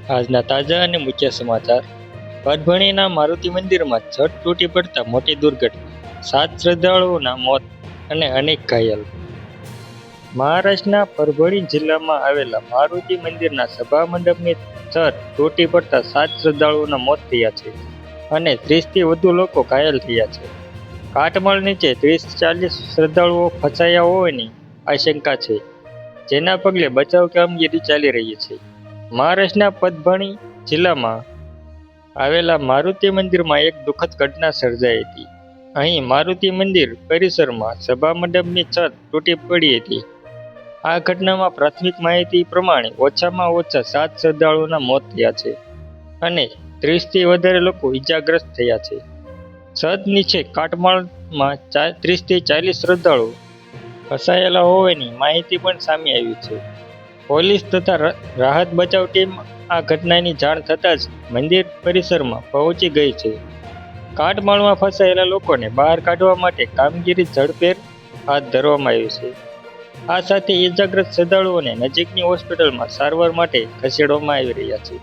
આજના તાજા અને મુખ્ય સમાચાર. પરભણીના મારુતિ મંદિરમાં છત તૂટી પડતા મોટી દુર્ઘટના, 7 શ્રદ્ધાળુઓના મોત અને અનેક ઘાયલ. મહારાષ્ટ્રના પરભણી જિલ્લામાં આવેલા મારુતિ મંદિરના સભા મંડપની છત તૂટી પડતા 7 શ્રદ્ધાળુઓના મોત થયા છે અને 30થી વધુ લોકો ઘાયલ થયા છે. કાટમાળ નીચે 30-40 શ્રદ્ધાળુઓ ફસાયા હોવાની આશંકા છે, જેના પગલે બચાવ કામગીરી ચાલી રહી છે. મહારાષ્ટ્રના પરભણી જિલ્લામાં આવેલા મારુતિ મંદિરમાં એક દુઃખદ ઘટના સર્જાઈ હતી. અહીં મારુતિ મંદિર પરિસરમાં સભા મંડપની છત તૂટી પડી હતી. આ ઘટનામાં પ્રાથમિક માહિતી પ્રમાણે ઓછામાં ઓછા 7 શ્રદ્ધાળુઓના મોત થયા છે અને 30થી વધારે લોકો ઈજાગ્રસ્ત થયા છે. છત નીચે કાટમાળમાં 30થી 40 શ્રદ્ધાળુઓ ફસાયેલા હોવાની માહિતી પણ સામે આવી છે. પોલીસ તથા રાહત બચાવ ટીમ આ ઘટનાની જાણ થતાં જ મંદિર પરિસરમાં પહોંચી ગઈ છે. કાટમાળમાં ફસાયેલા લોકોને બહાર કાઢવા માટે કામગીરી ઝડપભેર હાથ ધરવામાં આવી છે. આ સાથે ઈજાગ્રસ્ત શ્રદ્ધાળુઓને નજીકની હોસ્પિટલમાં સારવાર માટે ખસેડવામાં આવી રહ્યા છે.